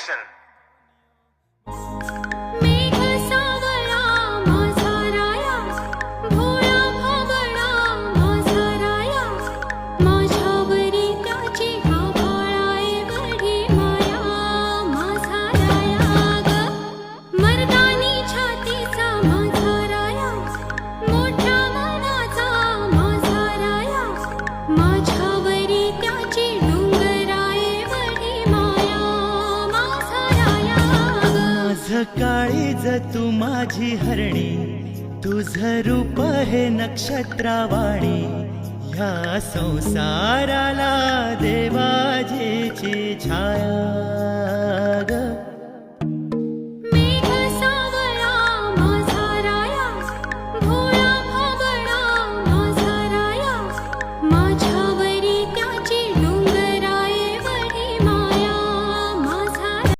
Action. काळीज तू माझी हरणी, तुझं रूप हे नक्षत्रावाणी, ह्या संसाराला देवाजीची छाया.